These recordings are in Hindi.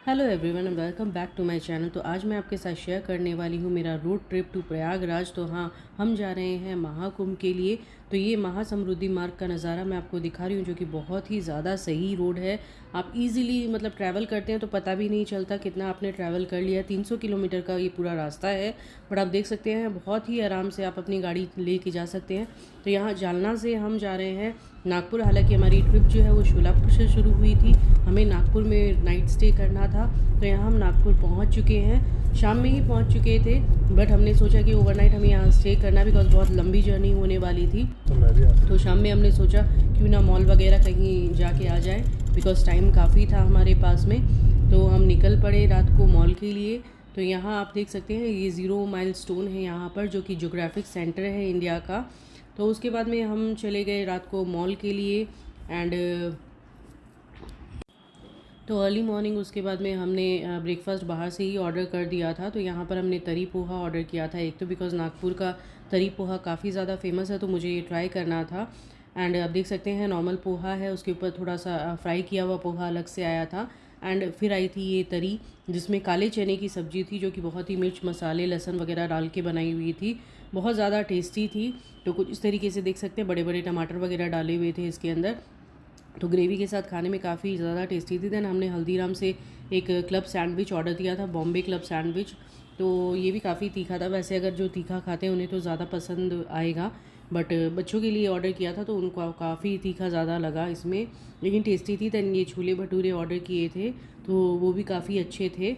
Hello everyone and welcome back to my channel. तो आज मैं आपके साथ शेयर करने वाली हूँ मेरा रोड ट्रिप टू प्रयागराज। तो हाँ, हम जा रहे हैं महाकुंभ के लिए। तो ये महासमृद्धि मार्ग का नज़ारा मैं आपको दिखा रही हूँ, जो कि बहुत ही ज़्यादा सही रोड है। आप इजीली मतलब ट्रैवल करते हैं तो पता भी नहीं चलता कितना आपने ट्रैवल कर लिया। 300 किलोमीटर का ये पूरा रास्ता है, बट आप देख सकते हैं बहुत ही आराम से आप अपनी गाड़ी ले के जा सकते हैं। तो यहाँ जालना से हम जा रहे हैं नागपुर। हालांकि हमारी ट्रिप जो है वो शोलापुर से शुरू हुई थी, हमें नागपुर में नाइट स्टे करना था। तो यहाँ हम नागपुर पहुँच चुके हैं, शाम में ही पहुँच चुके थे, बट हमने सोचा कि ओवरनाइट हमें यहाँ स्टे करना, बिकॉज बहुत लंबी जर्नी होने वाली थी। तो शाम में हमने सोचा क्यों ना मॉल वगैरह कहीं जाके आ जाए, बिकॉज टाइम काफ़ी था हमारे पास में। तो हम निकल पड़े रात को मॉल के लिए। तो यहाँ आप देख सकते हैं ये 0 माइलस्टोन है यहाँ पर, जो कि ज्योग्राफिक सेंटर है इंडिया का। तो उसके बाद में हम चले गए रात को मॉल के लिए एंड तो अर्ली मॉर्निंग उसके बाद में हमने ब्रेकफास्ट बाहर से ही ऑर्डर कर दिया था। तो यहाँ पर हमने तरी पोहा ऑर्डर किया था। एक तो बिकॉज़ नागपुर का तरी पोहा काफ़ी ज़्यादा फेमस है, तो मुझे ये ट्राई करना था। एंड आप देख सकते हैं नॉर्मल पोहा है, उसके ऊपर थोड़ा सा फ्राई किया हुआ पोहा अलग से आया था। एंड फिर आई थी ये तरी, जिसमें काले चने की सब्ज़ी थी, जो कि बहुत ही मिर्च मसाले लहसुन वगैरह डाल के बनाई हुई थी। बहुत ज़्यादा टेस्टी थी। तो कुछ इस तरीके से देख सकते हैं, बड़े बड़े टमाटर वगैरह डाले हुए थे इसके अंदर। तो ग्रेवी के साथ खाने में काफ़ी ज़्यादा टेस्टी थी। देन हमने हल्दीराम से एक क्लब सैंडविच ऑर्डर किया था, बॉम्बे क्लब सैंडविच। तो ये भी काफ़ी तीखा था। वैसे अगर जो तीखा खाते हैं उन्हें तो ज़्यादा पसंद आएगा, बट बच्चों के लिए ऑर्डर किया था तो उनको काफ़ी तीखा ज़्यादा लगा इसमें, लेकिन टेस्टी थी। देन ये छोले भटूरे ऑर्डर किए थे, तो वो भी काफ़ी अच्छे थे।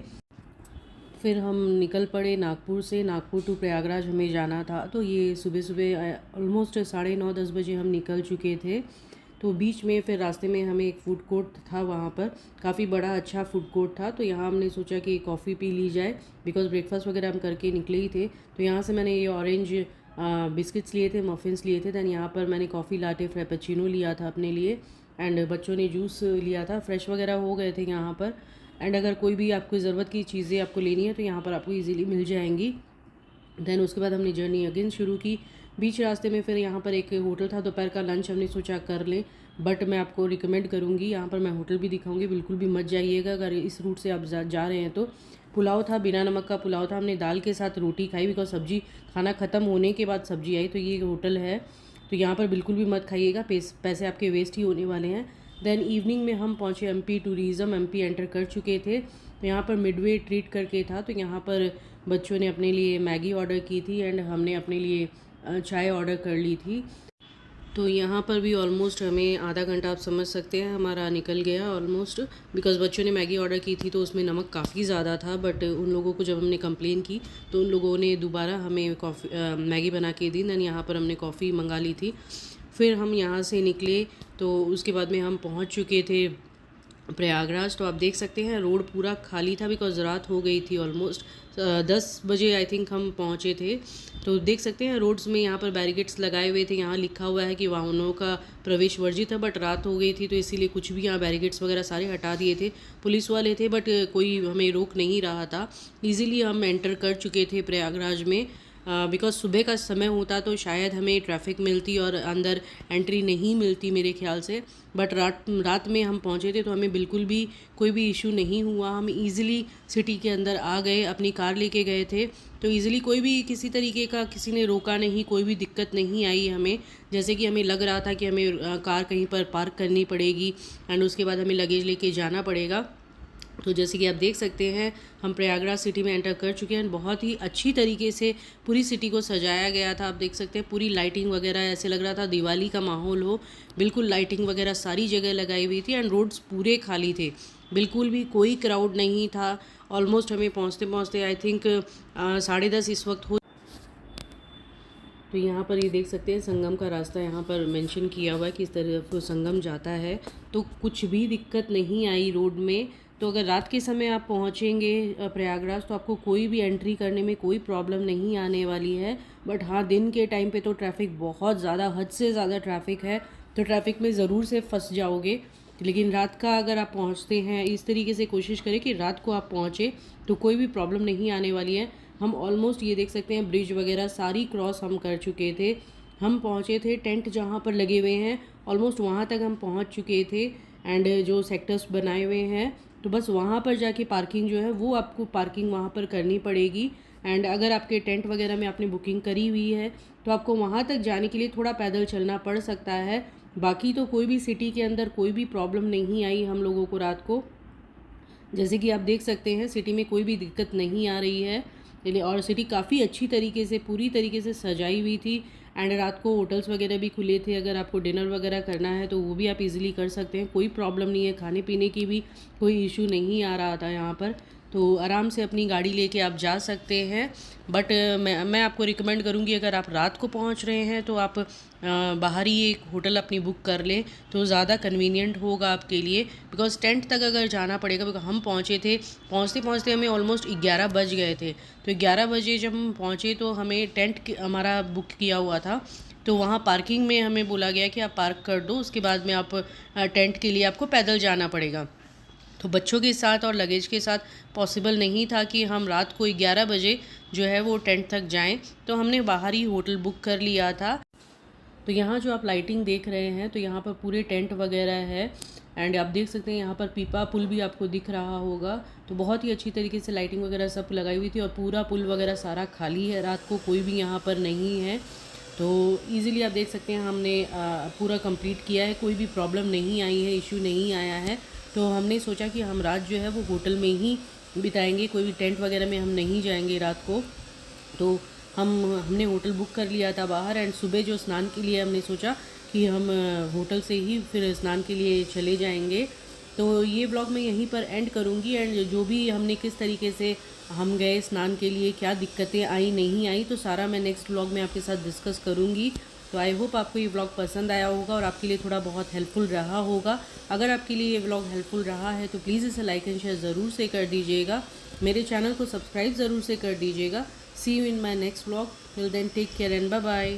फिर हम निकल पड़े नागपुर से। नागपुर टू प्रयागराज हमें जाना था। तो ये सुबह सुबह ऑलमोस्ट 9:30-10 बजे हम निकल चुके थे। तो बीच में फिर रास्ते में हमें एक फ़ूड कोर्ट था, वहाँ पर काफ़ी बड़ा अच्छा फ़ूड कोर्ट था। तो यहाँ हमने सोचा कि कॉफ़ी पी ली जाए, बिकॉज़ ब्रेकफास्ट वगैरह हम करके निकले ही थे। तो यहाँ से मैंने ये ऑरेंज बिस्किट्स लिए थे, मफ़िन्स लिए थे। दैन यहाँ पर मैंने कॉफ़ी लाटे फ्रेपेचिनो लिया था अपने लिए, एंड बच्चों ने जूस लिया था। फ्रेश वगैरह हो गए थे यहाँ पर। एंड अगर कोई भी आपको ज़रूरत की चीज़ें आपको लेनी है तो यहाँ पर आपको ईज़िली मिल जाएंगी। देन उसके बाद हमने जर्नी अगेन शुरू की। बीच रास्ते में फिर यहाँ पर एक होटल था, दोपहर का लंच हमने सोचा कर लें, बट मैं आपको रिकमेंड करूँगी, यहाँ पर मैं होटल भी दिखाऊंगी, बिल्कुल भी मत जाइएगा अगर इस रूट से आप जा रहे हैं तो। पुलाव था, बिना नमक का पुलाव था। हमने दाल के साथ रोटी खाई, बिकॉज सब्जी खाना ख़त्म होने के बाद सब्जी आई। तो ये होटल है, तो यहाँ पर बिल्कुल भी मत खाइएगा, पैसे आपके वेस्ट ही होने वाले हैं। देन इवनिंग में हम पहुँचे एमपी टूरिज़्म, एमपी एंटर कर चुके थे। तो यहाँ पर मिडवे ट्रीट करके था, तो यहाँ पर बच्चों ने अपने लिए मैगी ऑर्डर की थी एंड हमने अपने लिए चाय ऑर्डर कर ली थी। तो यहाँ पर भी ऑलमोस्ट हमें आधा घंटा आप समझ सकते हैं हमारा निकल गया ऑलमोस्ट, बिकॉज़ बच्चों ने मैगी ऑर्डर की थी तो उसमें नमक काफ़ी ज़्यादा था। बट उन लोगों को जब हमने कंप्लेन की तो उन लोगों ने दोबारा हमें मैगी बना के दी। दैन यहाँ पर हमने कॉफ़ी मंगा ली थी। फिर हम यहाँ से निकले, तो उसके बाद में हम पहुँच चुके थे प्रयागराज। तो आप देख सकते हैं रोड पूरा खाली था, बिकॉज रात हो गई थी ऑलमोस्ट 10 बजे आई थिंक हम पहुँचे थे। तो देख सकते हैं रोड्स में यहाँ पर बैरिकेड्स लगाए हुए थे। यहाँ लिखा हुआ है कि वाहनों का प्रवेश वर्जित है, बट रात हो गई थी तो इसीलिए कुछ भी यहाँ बैरिकेड्स वगैरह सारे हटा दिए थे। पुलिस वाले थे, बट कोई हमें रोक नहीं रहा था। ईज़िली हम एंटर कर चुके थे प्रयागराज में, बिकॉज़ सुबह का समय होता तो शायद हमें ट्रैफिक मिलती और अंदर एंट्री नहीं मिलती मेरे ख्याल से। बट रात में हम पहुँचे थे तो हमें बिल्कुल भी कोई भी इशू नहीं हुआ। हम इजीली सिटी के अंदर आ गए, अपनी कार लेके गए थे। तो इजीली कोई भी किसी तरीके का किसी ने रोका नहीं, कोई भी दिक्कत नहीं आई हमें। जैसे कि हमें लग रहा था कि हमें कार कहीं पर पार्क करनी पड़ेगी एंड उसके बाद हमें लगेज लेके जाना पड़ेगा। तो जैसे कि आप देख सकते हैं हम प्रयागराज सिटी में एंटर कर चुके हैं। बहुत ही अच्छी तरीके से पूरी सिटी को सजाया गया था। आप देख सकते हैं पूरी लाइटिंग वगैरह, ऐसे लग रहा था दिवाली का माहौल हो। बिल्कुल लाइटिंग वगैरह सारी जगह लगाई हुई थी एंड रोड्स पूरे खाली थे, बिल्कुल भी कोई क्राउड नहीं था। ऑलमोस्ट हमें पहुँचते पहुँचते आई थिंक 10:30 इस वक्त हो। तो यहाँ पर ये देख सकते हैं संगम का रास्ता यहाँ पर मेंशन किया हुआ है कि इस तरफ संगम जाता है। तो कुछ भी दिक्कत नहीं आई रोड में। तो अगर रात के समय आप पहुँचेंगे प्रयागराज तो आपको कोई भी एंट्री करने में कोई प्रॉब्लम नहीं आने वाली है। बट हाँ, दिन के टाइम पे तो ट्रैफ़िक बहुत ज़्यादा, हद से ज़्यादा ट्रैफ़िक है, तो ट्रैफ़िक में ज़रूर से फंस जाओगे। लेकिन रात का अगर आप पहुँचते हैं, इस तरीके से कोशिश करें कि रात को आप पहुँचे तो कोई भी प्रॉब्लम नहीं आने वाली है। हम ऑलमोस्ट ये देख सकते हैं ब्रिज वगैरह सारी क्रॉस हम कर चुके थे। हम पहुँचे थे टेंट जहाँ पर लगे हुए हैं, ऑलमोस्ट वहाँ तक हम पहुँच चुके थे। एंड जो सेक्टर्स बनाए हुए हैं तो बस वहाँ पर जाके पार्किंग जो है वो आपको पार्किंग वहाँ पर करनी पड़ेगी। एंड अगर आपके टेंट वगैरह में आपने बुकिंग करी हुई है तो आपको वहाँ तक जाने के लिए थोड़ा पैदल चलना पड़ सकता है। बाकी तो कोई भी सिटी के अंदर कोई भी प्रॉब्लम नहीं आई हम लोगों को रात को। जैसे कि आप देख सकते हैं सिटी में कोई भी दिक्कत नहीं आ रही है, और सिटी काफ़ी अच्छी तरीके से पूरी तरीके से सजाई हुई थी। एंड रात को होटल्स वगैरह भी खुले थे, अगर आपको डिनर वगैरह करना है तो वो भी आप इजीली कर सकते हैं, कोई प्रॉब्लम नहीं है। खाने पीने की भी कोई इशू नहीं आ रहा था यहाँ पर, तो आराम से अपनी गाड़ी लेके आप जा सकते हैं। बट मैं आपको रिकमेंड करूँगी अगर आप रात को पहुँच रहे हैं तो आप बाहर ही एक होटल अपनी बुक कर लें तो ज़्यादा कन्वीनियंट होगा आपके लिए। बिकॉज़ टेंट तक अगर जाना पड़ेगा, बिकॉज हम पहुँचे थे, पहुँचते पहुँचते हमें ऑलमोस्ट 11 बज गए थे। तो 11 बजे जब हम पहुँचे तो हमें टेंट हमारा बुक किया हुआ था, तो वहाँ पार्किंग में हमें बोला गया कि आप पार्क कर दो, उसके बाद में आप टेंट के लिए आपको पैदल जाना पड़ेगा। तो बच्चों के साथ और लगेज के साथ पॉसिबल नहीं था कि हम रात को 11 बजे जो है वो टेंट तक जाएं, तो हमने बाहर ही होटल बुक कर लिया था। तो यहाँ जो आप लाइटिंग देख रहे हैं तो यहाँ पर पूरे टेंट वगैरह है। एंड आप देख सकते हैं यहाँ पर पीपा पुल भी आपको दिख रहा होगा, तो बहुत ही अच्छी तरीके से लाइटिंग वगैरह सब लगाई हुई थी और पूरा पुल वगैरह सारा खाली है, रात को कोई भी यहाँ पर नहीं है। तो ईज़िली आप देख सकते हैं हमने पूरा कंप्लीट किया है, कोई भी प्रॉब्लम नहीं आई है, इशू नहीं आया है। तो हमने सोचा कि हम रात जो है वो होटल में ही बिताएंगे, कोई भी टेंट वगैरह में हम नहीं जाएंगे रात को। तो हमने होटल बुक कर लिया था बाहर। एंड सुबह जो स्नान के लिए हमने सोचा कि हम होटल से ही फिर स्नान के लिए चले जाएंगे। तो ये व्लॉग मैं यहीं पर एंड करूँगी। एंड जो भी हमने किस तरीके से हम गए स्नान के लिए, क्या दिक्कतें आई नहीं आई, तो सारा मैं नेक्स्ट व्लॉग में आपके साथ डिस्कस करूँगी। तो आई होप आपको ये व्लॉग पसंद आया होगा और आपके लिए थोड़ा बहुत हेल्पफुल रहा होगा। अगर आपके लिए ये व्लॉग हेल्पफुल रहा है तो प्लीज़ इसे लाइक एंड शेयर ज़रूर से कर दीजिएगा, मेरे चैनल को सब्सक्राइब ज़रूर से कर दीजिएगा। See you in my next vlog, till then take care and bye bye.